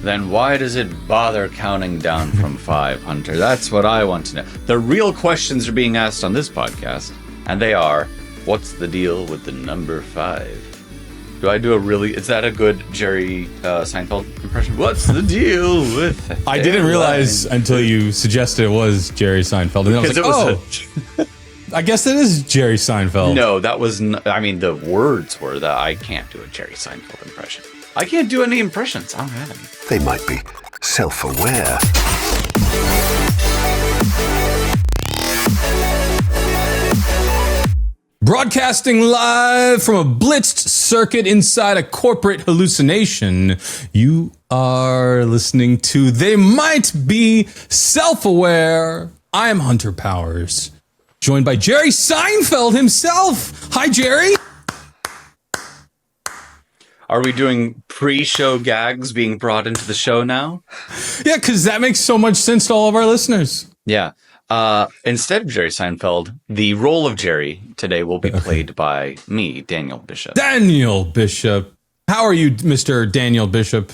then why does it bother counting down from 5, Hunter? That's what I want to know. The real questions are being asked on this podcast, and they are, what's the deal with the number 5? Do I do is that a good Jerry Seinfeld impression? What's the deal with I didn't realize until you suggested it was Jerry Seinfeld. And because I was like, I guess it is Jerry Seinfeld. No, that was, the words were that I can't do a Jerry Seinfeld impression. I can't do any impressions. I don't have any. They might be self-aware. Broadcasting live from a blitzed circuit inside a corporate hallucination, you are listening to They Might Be Self-Aware. I am Hunter Powers, joined by Jerry Seinfeld himself. Hi, Jerry. Are we doing pre-show gags being brought into the show now? Yeah, because that makes so much sense to all of our listeners. Yeah. Instead of Jerry Seinfeld, the role of Jerry today will be played by me, Daniel Bishop. Daniel Bishop. How are you, Mr. Daniel Bishop?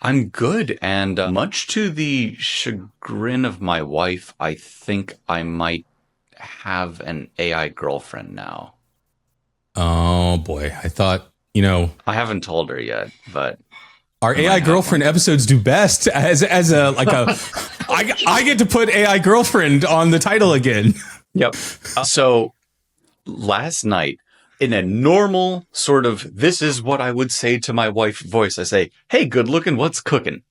I'm good, and much to the chagrin of my wife, I think I might have an AI girlfriend now. Oh, boy. I thought, I haven't told her yet, but... Our AI girlfriend episodes do best as I get to put AI girlfriend on the title again. Yep. So last night, in a normal sort of, this is what I would say to my wife voice, I say, hey, good looking, what's cooking?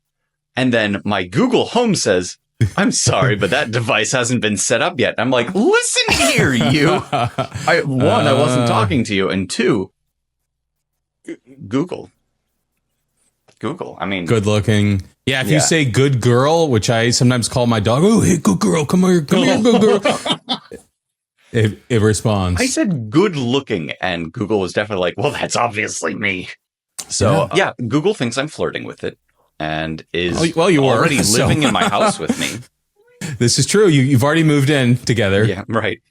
And then my Google Home says, I'm sorry, but that device hasn't been set up yet. I'm like, listen here, you. I wasn't talking to you. And 2, Google. Good looking. Yeah, if you say good girl, which I sometimes call my dog, oh, hey, good girl, come here, good girl. It responds. I said good looking, and Google was definitely like, well, that's obviously me. So, Google thinks I'm flirting with it and is already living in my house with me. This is true. You've already moved in together. Yeah, right.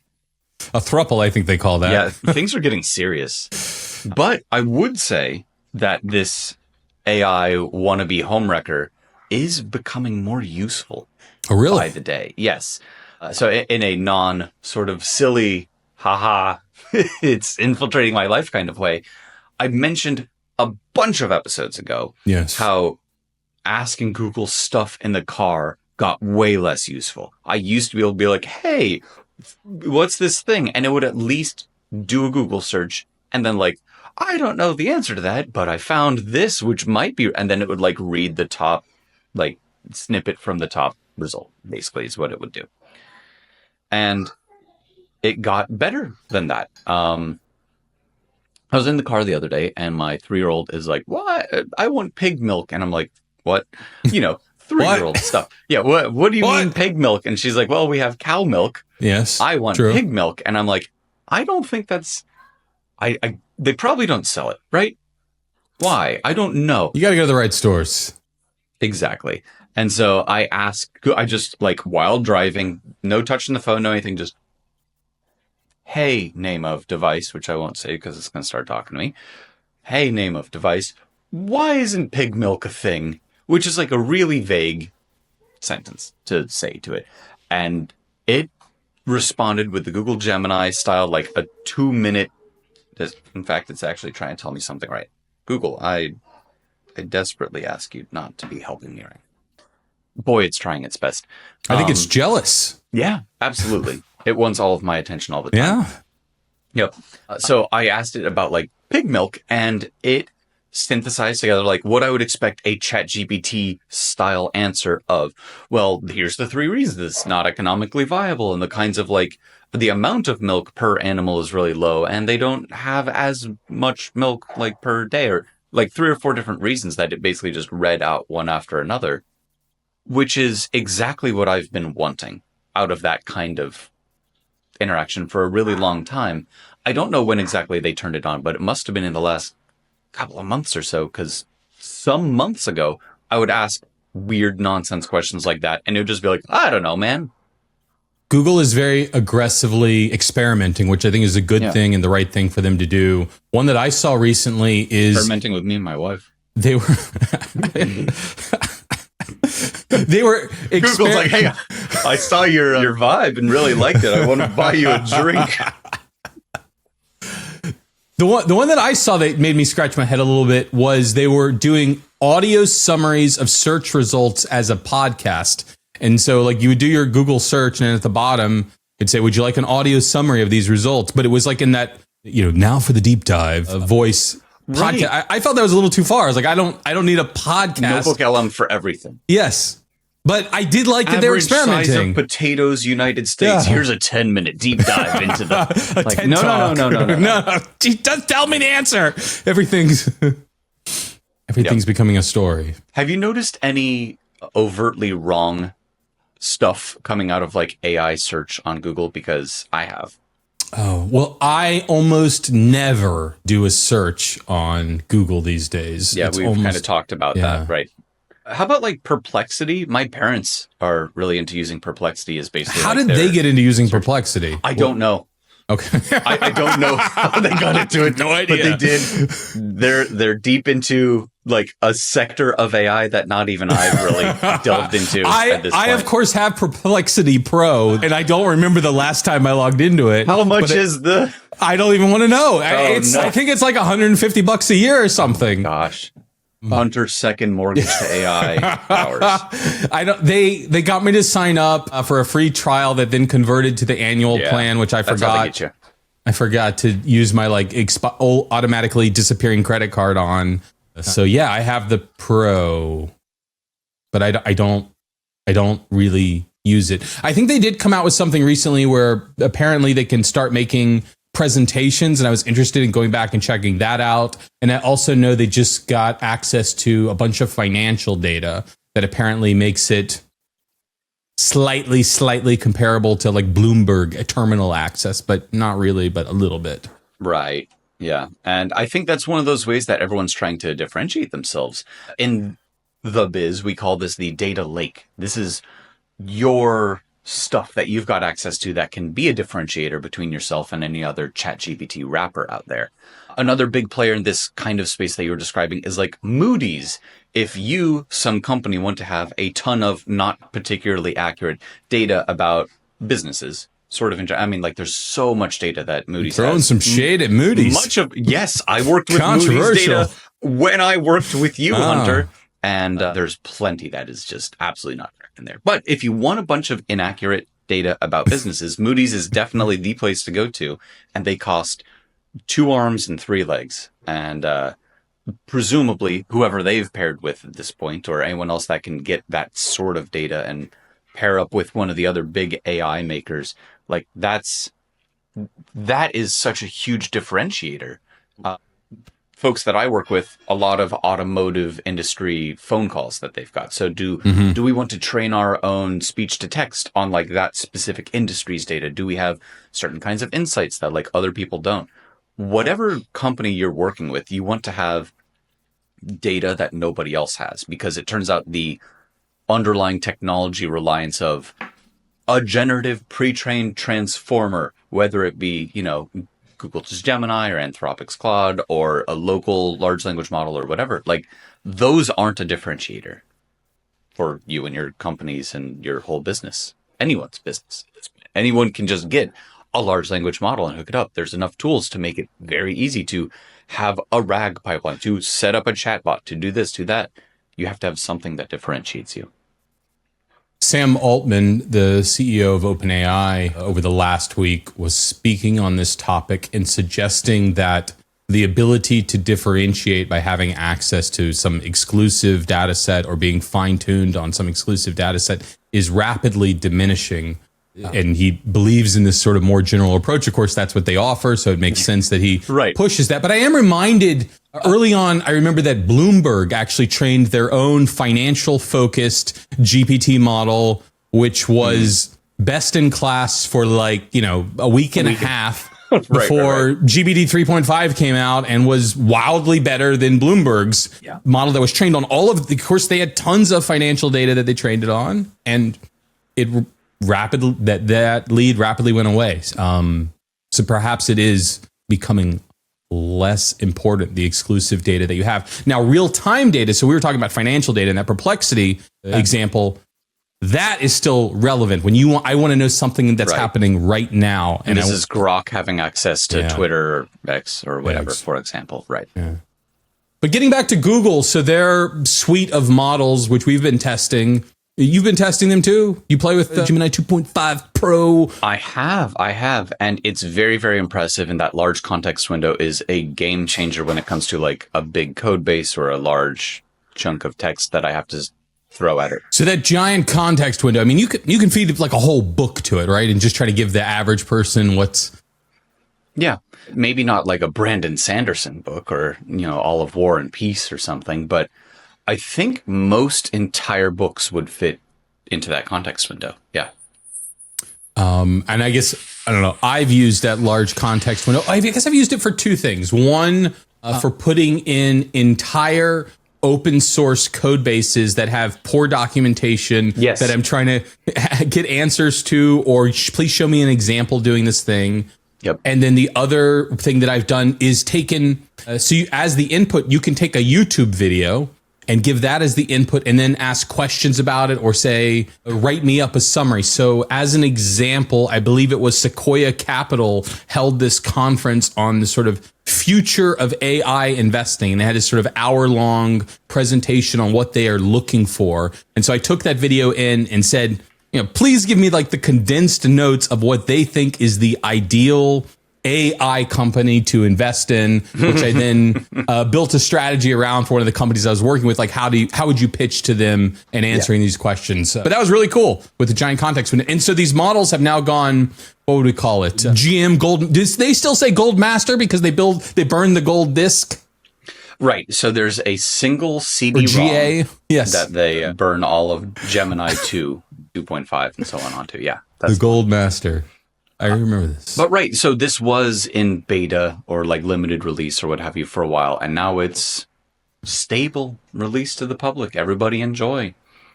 A throuple, I think they call that. Yeah, things are getting serious. But I would say that this AI wannabe homewrecker is becoming more useful by the day. Yes. So in a non sort of silly, haha, it's infiltrating my life kind of way, I mentioned a bunch of episodes ago how asking Google stuff in the car got way less useful. I used to be able to be like, hey, what's this thing? And it would at least do a Google search and then like, I don't know the answer to that, but I found this, which might be, and then it would like read the top, like snippet from the top result, basically is what it would do. And it got better than that. I was in the car the other day and my 3-year-old is like, what? I want pig milk. And I'm like, what? 3-year-old stuff. Yeah. What do you mean pig milk? And she's like, well, we have cow milk. Yes. I want pig milk. And I'm like, I don't think that's, they probably don't sell it, right? Why? I don't know. You got to go to the right stores. Exactly. And so I just like while driving, no touching the phone, no anything, just, hey, name of device, which I won't say because it's going to start talking to me. Hey, name of device. Why isn't pig milk a thing? Which is like a really vague sentence to say to it. And it responded with the Google Gemini style, like a 2-minute. In fact, it's actually trying to tell me something right. Google, I desperately ask you not to be helping me right. Boy, it's trying its best. I think it's jealous. Yeah, absolutely. It wants all of my attention all the time. Yeah. Yep. So I asked it about like pig milk and it synthesized together like what I would expect a ChatGPT style answer of. Well, here's the 3 reasons it's not economically viable and the kinds of like the amount of milk per animal is really low and they don't have as much milk like per day or like 3 or 4 different reasons that it basically just read out one after another, which is exactly what I've been wanting out of that kind of interaction for a really long time. I don't know when exactly they turned it on, but it must have been in the last couple of months or so, because some months ago, I would ask weird nonsense questions like that, and it would just be like, I don't know, man. Google is very aggressively experimenting, which I think is a good thing and the right thing for them to do. One that I saw recently is... Experimenting with me and my wife. They were... They were Google's like, hey, I saw your vibe and really liked it. I want to buy you a drink. The one that I saw that made me scratch my head a little bit was they were doing audio summaries of search results as a podcast. And so like you would do your Google search and then at the bottom it'd say, would you like an audio summary of these results? But it was like in that, now for the deep dive voice podcast. I felt that was a little too far. I was like, I don't need a podcast. Notebook LM for everything. Yes. But I did like that they were experimenting. Size of potatoes, United States. Yeah. Here's a 10-minute deep dive into the. Like, no. Just tell me the answer. Everything's becoming a story. Have you noticed any overtly wrong stuff coming out of like AI search on Google? Because I have. Oh, well, I almost never do a search on Google these days. Yeah, we've kind of talked about that, right? How about like Perplexity? My parents are really into using Perplexity as basically. How did they get into using Perplexity? I don't know. Okay. I don't know how they got into it. No idea. But they did. They're deep into like a sector of AI that not even I've really delved into at this point. I of course have Perplexity Pro, and I don't remember the last time I logged into it. How much is the? I don't even want to know. No. I think it's like $150 a year or something. Gosh. Hunter's second mortgage to AI hours. They got me to sign up for a free trial that then converted to the annual plan, which I forgot. I forgot to use my automatically disappearing credit card on. So yeah, I have the Pro, but I don't really use it. I think they did come out with something recently where apparently they can start making presentations, and I was interested in going back and checking that out. And I also know they just got access to a bunch of financial data that apparently makes it slightly comparable to like Bloomberg terminal access, but not really, but a little bit. Right. Yeah. And I think that's one of those ways that everyone's trying to differentiate themselves. In the biz, we call this the data lake. This is your stuff that you've got access to that can be a differentiator between yourself and any other ChatGPT wrapper out there. Another big player in this kind of space that you're describing is like Moody's. If you, some company, want to have a ton of not particularly accurate data about businesses, sort of, there's so much data that Moody's throwing has. Some shade at Moody's. Yes, I worked with Moody's data when I worked with you, Hunter. And there's plenty that is just absolutely not in there. But if you want a bunch of inaccurate data about businesses, Moody's is definitely the place to go to. And they cost 2 arms and 3 legs. And presumably, whoever they've paired with at this point, or anyone else that can get that sort of data and pair up with one of the other big AI makers, like that is such a huge differentiator. Folks that I work with, a lot of automotive industry phone calls that they've got. So do we want to train our own speech to text on like that specific industry's data? Do we have certain kinds of insights that like other people don't? Whatever company you're working with, you want to have data that nobody else has, because it turns out the underlying technology reliance of a generative pre-trained transformer, whether it be, Google's Gemini or Anthropic's Claude or a local large language model or whatever, like those aren't a differentiator for you and your companies and your whole business. Anyone's business. Anyone can just get a large language model and hook it up. There's enough tools to make it very easy to have a RAG pipeline, to set up a chatbot, to do this, to that. You have to have something that differentiates you. Sam Altman, the CEO of OpenAI, over the last week was speaking on this topic and suggesting that the ability to differentiate by having access to some exclusive data set or being fine-tuned on some exclusive data set is rapidly diminishing. And he believes in this sort of more general approach. Of course, that's what they offer, so it makes sense that he pushes that. But I am reminded early on, I remember that Bloomberg actually trained their own financial-focused GPT model, which was best in class for a week and a half before GPT 3.5 came out, and was wildly better than Bloomberg's model that was trained on all of course, they had tons of financial data that they trained it on, and it rapidly that lead rapidly went away. So perhaps it is becoming less important, the exclusive data that you have. Now, real-time data, so we were talking about financial data in that Perplexity example, that is still relevant when I want to know something that's happening right now. And this is Grok having access to Twitter or X or whatever, for example. Right. Yeah. But getting back to Google, so their suite of models, which we've been testing, you've been testing them too? You play with the Gemini 2.5 Pro? I have. And it's very, very impressive. And that large context window is a game changer when it comes to like a big code base or a large chunk of text that I have to throw at it. So that giant context window, I mean, you can feed like a whole book to it, right? And just try to give the average person what's... Yeah. Maybe not like a Brandon Sanderson book or, All of War and Peace or something, but I think most entire books would fit into that context window. Yeah. And I guess, I don't know, I've used that large context window. I guess I've used it for two things. One, for putting in entire open source code bases that have poor documentation that I'm trying to get answers to, or please show me an example doing this thing. Yep. And then the other thing that I've done is taken, as the input, you can take a YouTube video and give that as the input and then ask questions about it or say, write me up a summary. So as an example, I believe it was Sequoia Capital held this conference on the sort of future of AI investing. And they had this sort of hour-long presentation on what they are looking for. And so I took that video in and said, please give me like the condensed notes of what they think is the ideal AI company to invest in, which I then built a strategy around for one of the companies I was working with. Like, how would you pitch to them and answering these questions? But that was really cool with the giant context window. And so these models have now gone, what would we call it? GM Gold. Do they still say Gold Master because they burn the gold disc? Right. So there's a single CD-ROM GA, that they burn all of Gemini 2.5 and so on onto. Yeah. The Gold Master. I remember this. But right. So this was in beta or like limited release or what have you for a while. And now it's stable release to the public. Everybody enjoy.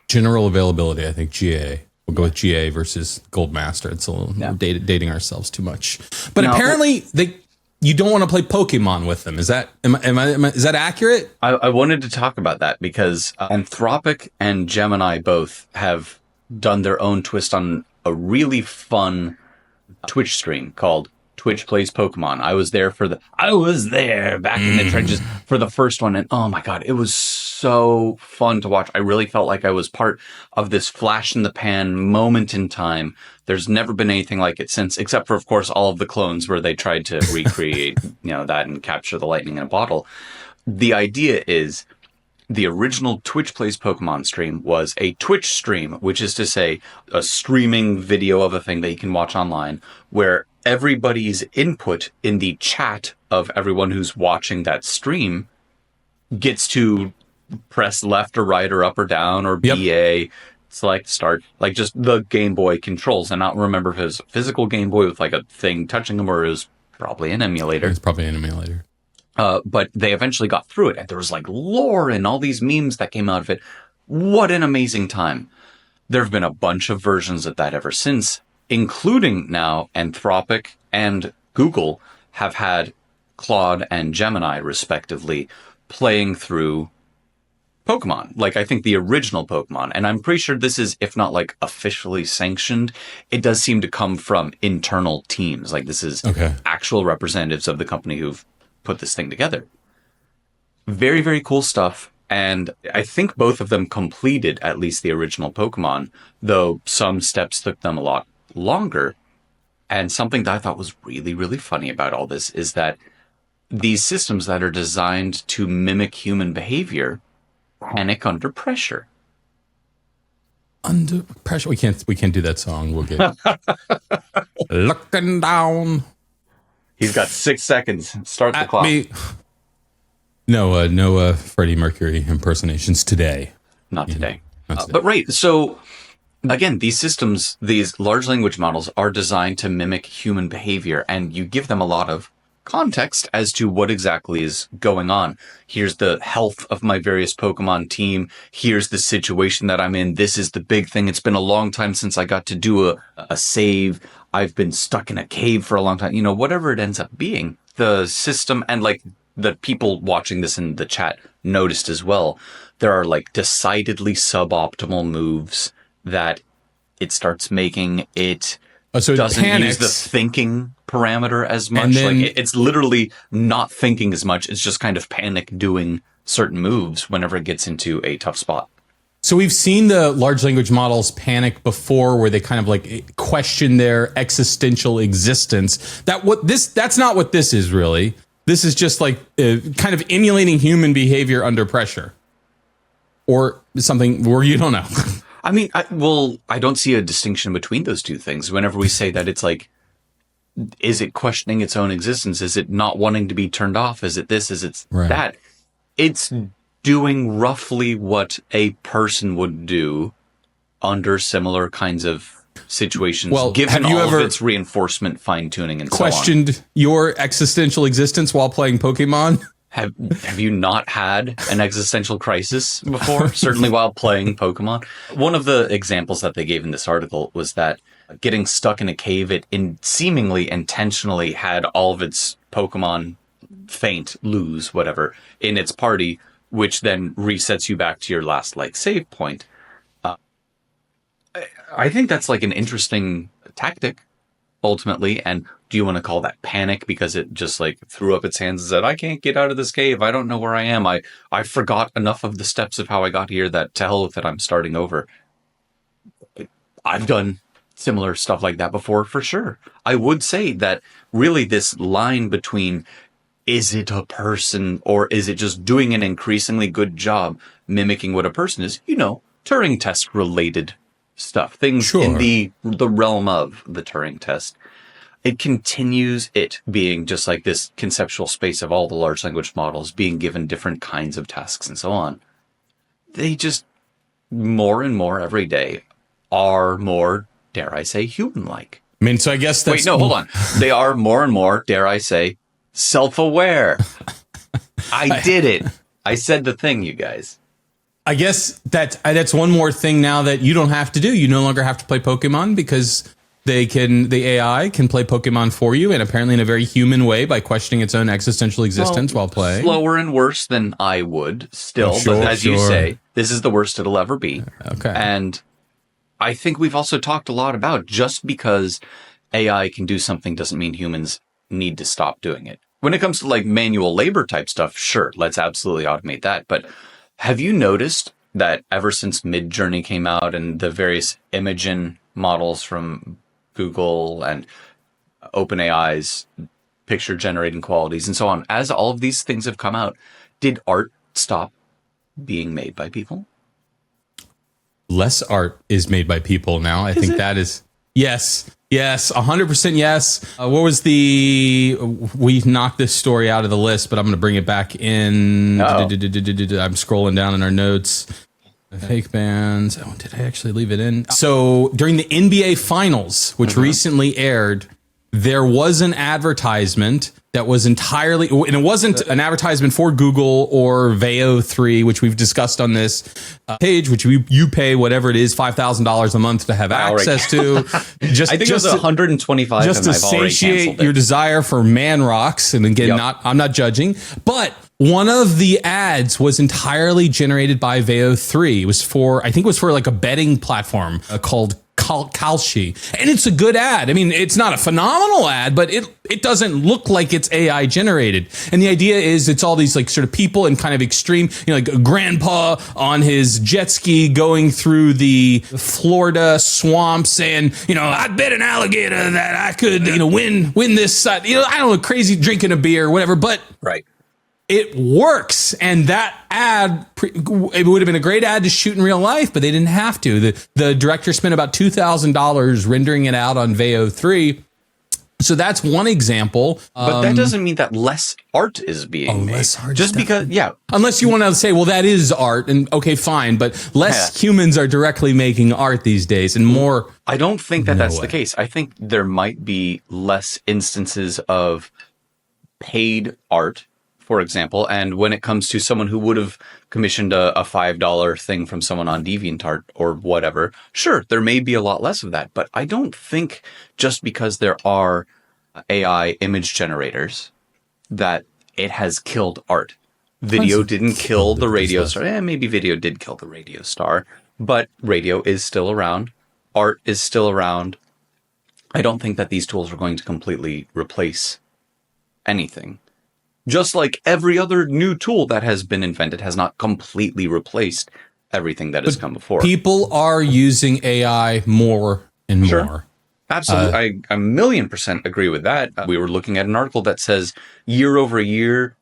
General availability, I think GA. We'll go with GA versus Gold Master. It's a little dating ourselves too much. But now, apparently you don't want to play Pokémon with them. Is that is that accurate? I wanted to talk about that because Anthropic and Gemini both have done their own twist on a really fun Twitch stream called Twitch Plays Pokemon. I was there back in the trenches for the first one, and oh my god, it was so fun to watch. I really felt like I was part of this flash in the pan moment in time. There's never been anything like it since, except for, of course, all of the clones where they tried to recreate that and capture the lightning in a bottle. The idea is the original Twitch Plays Pokemon stream was a Twitch stream, which is to say a streaming video of a thing that you can watch online where everybody's input in the chat of everyone who's watching that stream gets to press left or right or up or down or BA, select, start, like just the Game Boy controls. And I don't remember if it was a physical Game Boy with like a thing touching them or it was probably an emulator. It's probably an emulator. But they eventually got through it, and there was like lore and all these memes that came out of it. What an amazing time. There have been a bunch of versions of that ever since, including now Anthropic and Google have had Claude and Gemini, respectively, playing through Pokemon. Like, I think the original Pokemon. And I'm pretty sure this is, if not like officially sanctioned, it does seem to come from internal teams. Like, this is actual representatives of the company who've put this thing together. Very, very cool stuff. And I think both of them completed at least the original Pokemon, though some steps took them a lot longer. And something that I thought was really, really funny about all this is that these systems that are designed to mimic human behavior panic under pressure. Under pressure? We can't do that song. We'll get looking down. He's got 6 seconds. Start the clock. No Freddie Mercury impersonations today. Not today. But right. So again, these systems, these large language models are designed to mimic human behavior, and you give them a lot of context as to what exactly is going on. Here's the health of my various Pokemon team. Here's the situation that I'm in. This is the big thing. It's been a long time since I got to do a save. I've been stuck in a cave for a long time. Whatever it ends up being, the system, and like the people watching this in the chat noticed as well, there are like decidedly suboptimal moves that it starts making it So it doesn't panics. use the thinking parameter as much. then- Like it's literally not thinking as much. It's just kind of panic doing certain moves whenever it gets into a tough spot. So we've seen the large language models panic before, where they kind of like question their existential existence. That's not what this is really. This is just like kind of emulating human behavior under pressure, or something where you don't know. I mean, I don't see a distinction between those two things. Whenever we say that, it's like, is it questioning its own existence? Is it not wanting to be turned off? Is it this? Is it that? It's doing roughly what a person would do under similar kinds of situations, Well, given have you all ever of its reinforcement, fine tuning, and questioned your existential existence while playing Pokemon? Have you not had an existential crisis before? Certainly while playing Pokemon. One of the examples that they gave in this article was that getting stuck in a cave, it seemingly intentionally had all of its Pokemon faint, lose, whatever, in its party, which then resets you back to your last save point. I think that's like an interesting tactic, ultimately. And do you want to call that panic because it just threw up its hands and said, I can't get out of this cave. I don't know where I am. I forgot enough of the steps of how I got here that to hell with it, I'm starting over. I've done similar stuff like that before, for sure. I would say that really this line between is it a person or is it just doing an increasingly good job mimicking what a person is, Turing test related stuff, things in the realm of the Turing test. It continues it being just like this conceptual space of all the large language models being given different kinds of tasks and so on. They just more and more every day are more, dare I say, human-like. I mean, so I guess that's... Wait, no, hold on. They are more and more, dare I say, self-aware. I did it. I said the thing, you guys. I guess that's one more thing now that you don't have to do. You no longer have to play Pokemon because the AI can play Pokemon for you, and apparently in a very human way by questioning its own existential existence while playing. Slower and worse than I would still, but as you say, this is the worst it'll ever be. Okay. And I think we've also talked a lot about just because AI can do something doesn't mean humans need to stop doing it. When it comes to manual labor type stuff, sure, let's absolutely automate that. But have you noticed that ever since Midjourney came out and the various Imagen models from Google and OpenAI's picture generating qualities and so on, as all of these things have come out, did art stop being made by people? Less art is made by people now. I think that is... Yes, 100% yes. What was we knocked this story out of the list, but I'm going to bring it back in. I'm scrolling down in our notes. Fake bands. Oh, did I actually leave it in? So during the NBA Finals, which recently aired, there was an advertisement that was entirely, and it wasn't an advertisement for Google or Veo 3, which we've discussed on this page, which you pay whatever it is, $5,000 a month to have access to. I think it was 125. Just to satiate your desire for man rocks. And again, I'm not judging, but one of the ads was entirely generated by Veo 3. I think it was for a betting platform called Kalshi, and it's a good ad. I mean, it's not a phenomenal ad, but it doesn't look like it's AI generated. And the idea is it's all these sort of people in kind of extreme, like a grandpa on his jet ski going through the Florida swamps, and I bet an alligator that I could win this side. I don't know, crazy drinking a beer or whatever, but right. It works, and that ad, it would have been a great ad to shoot in real life, but they didn't have to. The director spent about $2,000 rendering it out on Veo 3. So that's one example. But that doesn't mean that less art is being made. Less art just because, Unless you want to say, well, that is art, and okay, fine, but less humans are directly making art these days, and more... I don't think that's the case. I think there might be less instances of paid art, for example, and when it comes to someone who would have commissioned a $5 thing from someone on DeviantArt or whatever, sure, there may be a lot less of that. But I don't think just because there are AI image generators that it has killed art. Video didn't kill the radio star. Maybe video did kill the radio star. But radio is still around. Art is still around. I don't think that these tools are going to completely replace anything. Just like every other new tool that has been invented has not completely replaced everything that has come before. People are using AI more and more. Absolutely. I 1,000,000% agree with that. We were looking at an article that says year over year,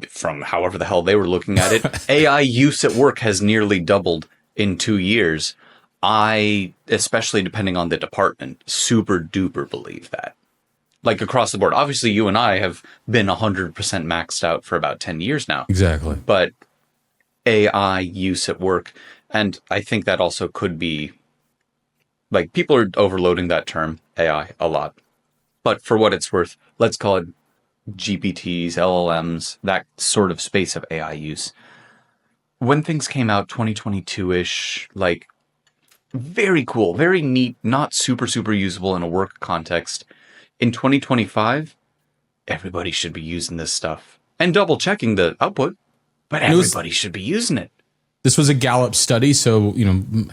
from however the hell they were looking at it, AI use at work has nearly doubled in 2 years. I, especially depending on the department, super duper believe that. Like across the board. Obviously, you and I have been 100% maxed out for about 10 years now. Exactly. But AI use at work, and I think that also could be, like, people are overloading that term, AI, a lot. But for what it's worth, let's call it GPTs, LLMs, that sort of space of AI use. When things came out 2022-ish, like, very cool, very neat, not super, super usable in a work context. In 2025, everybody should be using this stuff and double checking the output, but everybody should be using it. This was a Gallup study, so, I don't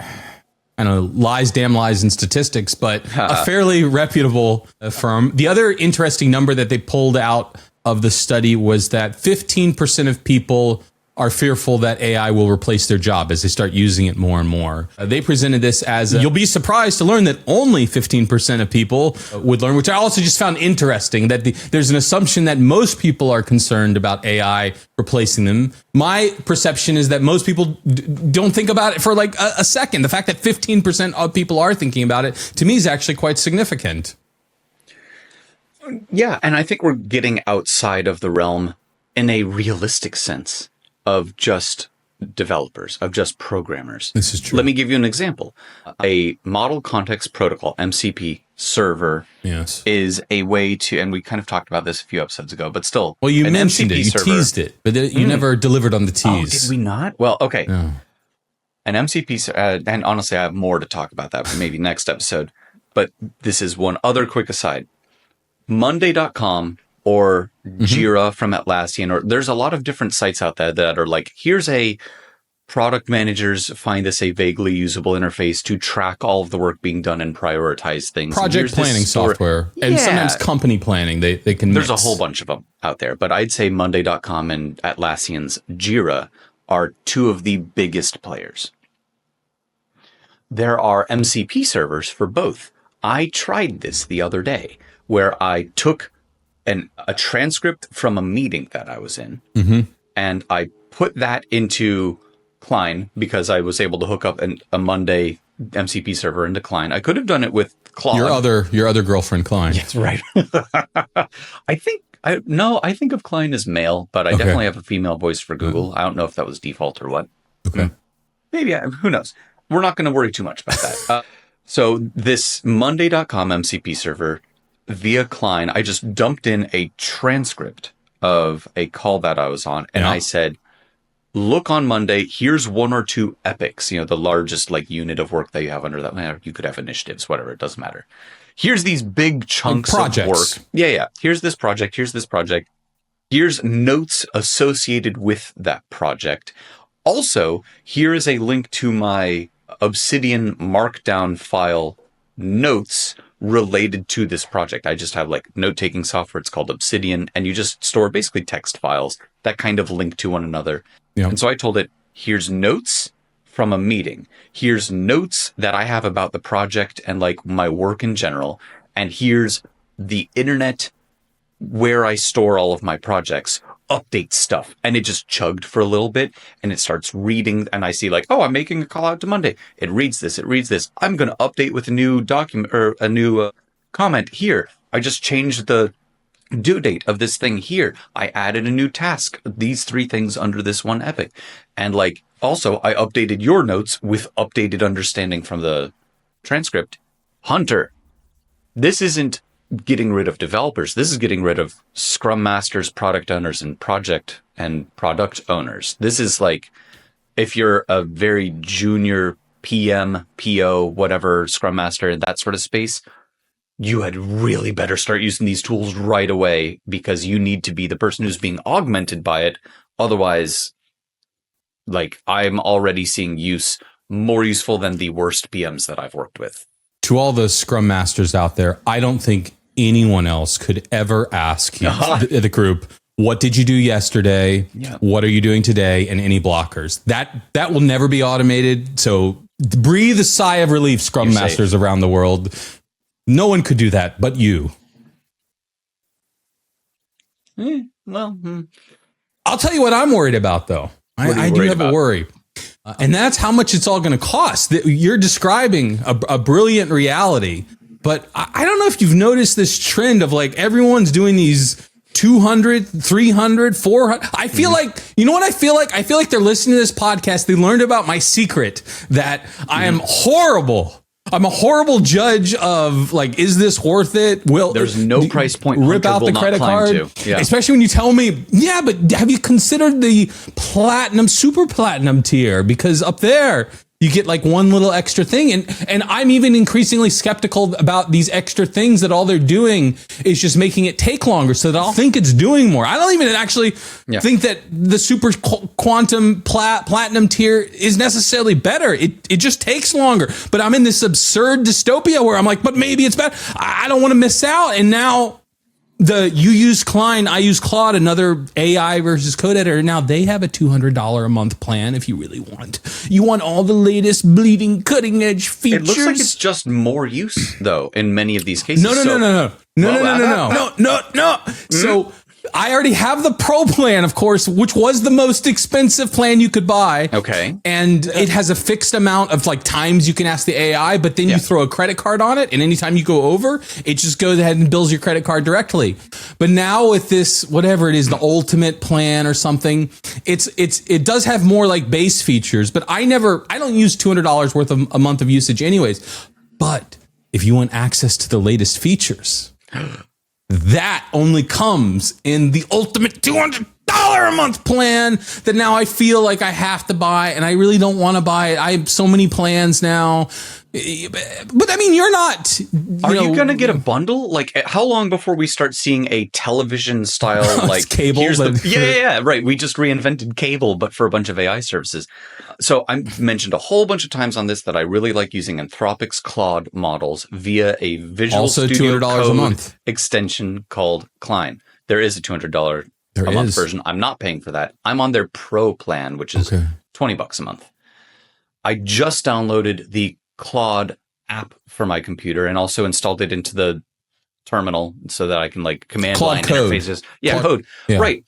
know, lies, damn lies in statistics, but a fairly reputable firm. The other interesting number that they pulled out of the study was that 15% of people are fearful that AI will replace their job as they start using it more and more. They presented this as, you'll be surprised to learn that only 15% of people would learn, which I also just found interesting, that there's an assumption that most people are concerned about AI replacing them. My perception is that most people don't think about it for like a second. The fact that 15% of people are thinking about it, to me, is actually quite significant. Yeah, and I think we're getting outside of the realm in a realistic sense of just developers, of just programmers. This is true. Let me give you an example. A model context protocol, MCP server, is a way to, and we kind of talked about this a few episodes ago, but still. Well, you mentioned it, you teased it, but you never delivered on the tease. Oh, did we not? Well, okay. No. An MCP, and honestly, I have more to talk about that maybe next episode, but this is one other quick aside. Monday.com or Jira from Atlassian, or there's a lot of different sites out there that are like, here's a product managers find this a vaguely usable interface to track all of the work being done and prioritize things. Project planning software, and sometimes company planning, they can mix. There's a whole bunch of them out there, but I'd say Monday.com and Atlassian's Jira are two of the biggest players. There are MCP servers for both. I tried this the other day, where I took a transcript from a meeting that I was in, and I put that into Klein because I was able to hook up a Monday MCP server into Klein. I could have done it with Claude. Your other girlfriend, Klein. Yes, right. I think of Klein as male, but I definitely have a female voice for Google. I don't know if that was default or what. Okay. Maybe, who knows? We're not going to worry too much about that. So this Monday.com MCP server via Klein, I just dumped in a transcript of a call that I was on, and I said, look on Monday, here's one or two epics, the largest like unit of work that you have under that. You could have initiatives, whatever, it doesn't matter. Here's these big chunks of work. Yeah. Here's this project. Here's notes associated with that project. Also, here is a link to my Obsidian Markdown file notes related to this project. I just have like note-taking software. It's called Obsidian, and you just store basically text files that kind of link to one another. Yep. And so I told it, here's notes from a meeting. Here's notes that I have about the project and like my work in general. And here's the internet where I store all of my projects. Update stuff. And it just chugged for a little bit, and it starts reading, and I see like, oh, I'm making a call out to Monday. It reads this. I'm going to update with a new document or a new comment here. I just changed the due date of this thing here. I added a new task. These 3 things under this one epic. And like, also I updated your notes with updated understanding from the transcript. Hunter, this isn't getting rid of developers. This is getting rid of Scrum Masters, product owners, and product owners. This is like, if you're a very junior PM, PO, whatever, Scrum Master in that sort of space, you had really better start using these tools right away, because you need to be the person who's being augmented by it. Otherwise, like, I'm already seeing use more useful than the worst PMs that I've worked with. To all the Scrum Masters out there, I don't think anyone else could ever ask you, the group, what did you do yesterday? Yeah. What are you doing today? And any blockers. That will never be automated. So breathe a sigh of relief, Scrum Masters around the world. No one could do that but you. I'll tell you what I'm worried about, though. I do have a worry. And that's how much it's all going to cost. You're describing a brilliant reality. But I don't know if you've noticed this trend of like everyone's doing these 200, 300, 400. I feel like, you know what I feel like? I feel like they're listening to this podcast. They learned about my secret that I am horrible. I'm a horrible judge of like, is this worth it? There's no price point. Rip out the credit card. Yeah. Especially when you tell me, yeah, but have you considered the platinum, super platinum tier? Because up there, you get like one little extra thing. And I'm even increasingly skeptical about these extra things that all they're doing is just making it take longer so that I'll think it's doing more. I don't even actually think that the super quantum platinum tier is necessarily better. It just takes longer. But I'm in this absurd dystopia where I'm like, but maybe it's better. I don't want to miss out. And now you use Klein, I use Claude, another AI versus code editor. Now they have a $200 a month plan if you really want. You want all the latest bleeding cutting edge features. It looks like it's just more use though in many of these cases. No. So I already have the Pro plan, of course, which was the most expensive plan you could buy. Okay. And it has a fixed amount of like times you can ask the AI, but then you throw a credit card on it. And anytime you go over, it just goes ahead and bills your credit card directly. But now with this, whatever it is, the ultimate plan or something, it does have more like base features, but I don't use $200 worth of a month of usage anyways. But if you want access to the latest features, that only comes in the ultimate $200 a month plan that now I feel like I have to buy, and I really don't want to buy it. I have so many plans now. But I mean, you're not. Are you going to get a bundle? Like, how long before we start seeing a television style, like cable? Right. We just reinvented cable, but for a bunch of AI services. So I mentioned a whole bunch of times on this that I really like using Anthropic's Claude models via a Visual Studio $200 a month extension called Klein. There is a $200 a month version. I'm not paying for that. I'm on their Pro plan, which is $20 a month. I just downloaded the Claude app for my computer and also installed it into the terminal so that I can like command line interfaces. Yeah, code. Yeah. Right.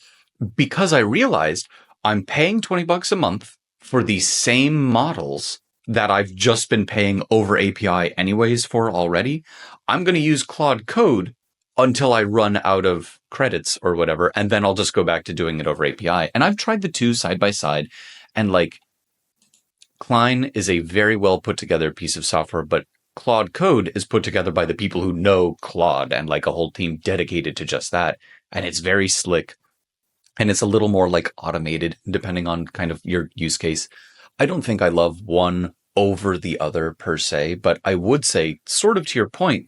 Because I realized I'm paying $20 a month for the same models that I've just been paying over API anyways for already. I'm going to use Claude Code until I run out of credits or whatever, and then I'll just go back to doing it over API. And I've tried the two side by side, and like Klein is a very well put together piece of software, but Claude Code is put together by the people who know Claude and like a whole team dedicated to just that. And it's very slick, and it's a little more like automated depending on kind of your use case. I don't think I love one over the other per se, but I would say sort of to your point,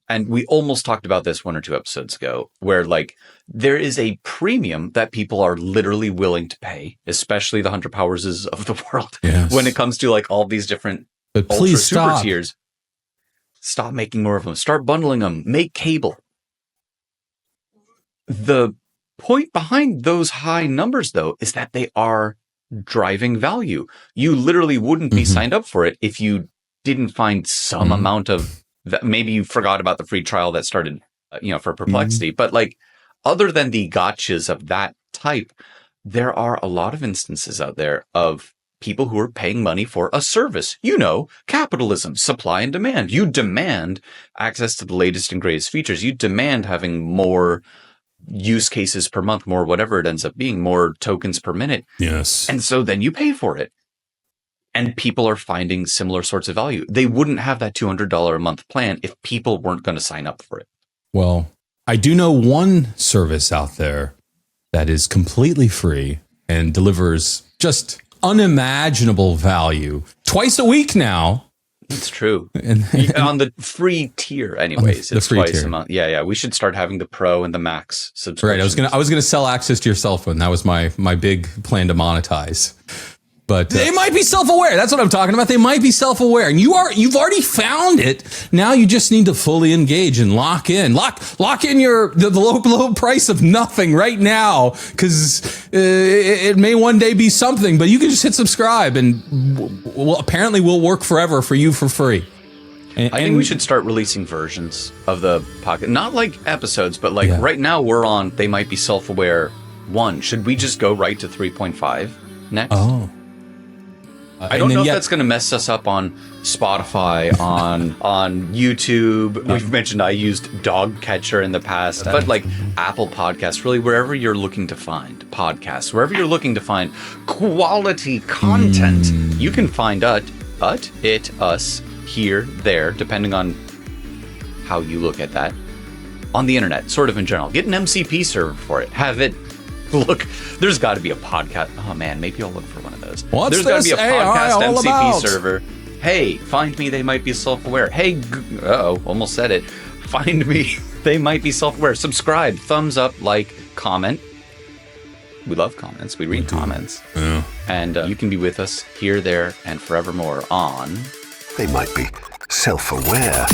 and we almost talked about this 1 or 2 episodes ago, where like there is a premium that people are literally willing to pay, especially the 100 Powerses of the world, when it comes to like all these different ultra super tiers. Stop making more of them. Start bundling them. Make cable. The point behind those high numbers, though, is that they are driving value. You literally wouldn't be signed up for it if you didn't find some amount of maybe you forgot about the free trial that started, for Perplexity. But like, other than the gotchas of that type, there are a lot of instances out there of people who are paying money for a service. Capitalism, supply and demand. You demand access to the latest and greatest features. You demand having more use cases per month, more whatever it ends up being, more tokens per minute. Yes. And so then you pay for it. And people are finding similar sorts of value. They wouldn't have that $200 a month plan if people weren't going to sign up for it. Well, I do know one service out there that is completely free and delivers just unimaginable value twice a week now. It's true. On the free tier anyways, it's twice a month. Yeah. We should start having the Pro and the Max subscription. Right. I was gonna sell access to your cell phone. That was my big plan to monetize. But they might be self-aware. That's what I'm talking about. They might be self-aware, and you've already found it. Now you just need to fully engage and lock in the low price of nothing right now, because it may one day be something. But you can just hit subscribe, and apparently will work forever for you for free. I think we should start releasing versions of the Pocket, not like episodes, but like right now we're on. They might be self-aware 1. Should we just go right to 3.5 next? Oh. I don't know if that's going to mess us up on Spotify, on YouTube. We've mentioned I used Dog Catcher in the past, but like Apple Podcasts, really wherever you're looking to find podcasts, wherever you're looking to find quality content, you can find us, here, there, depending on how you look at that, on the internet, sort of in general. Get an MCP server for it. Have it. Look, there's got to be a podcast. Oh man, maybe I'll look for one of those. There's got to be a podcast MCP server. Hey, find me. They might be self-aware. Hey, almost said it. Find me. They might be self-aware. Subscribe, thumbs up, like, comment. We love comments. We read comments. Yeah. And you can be with us here, there, and forevermore on. They might be self-aware.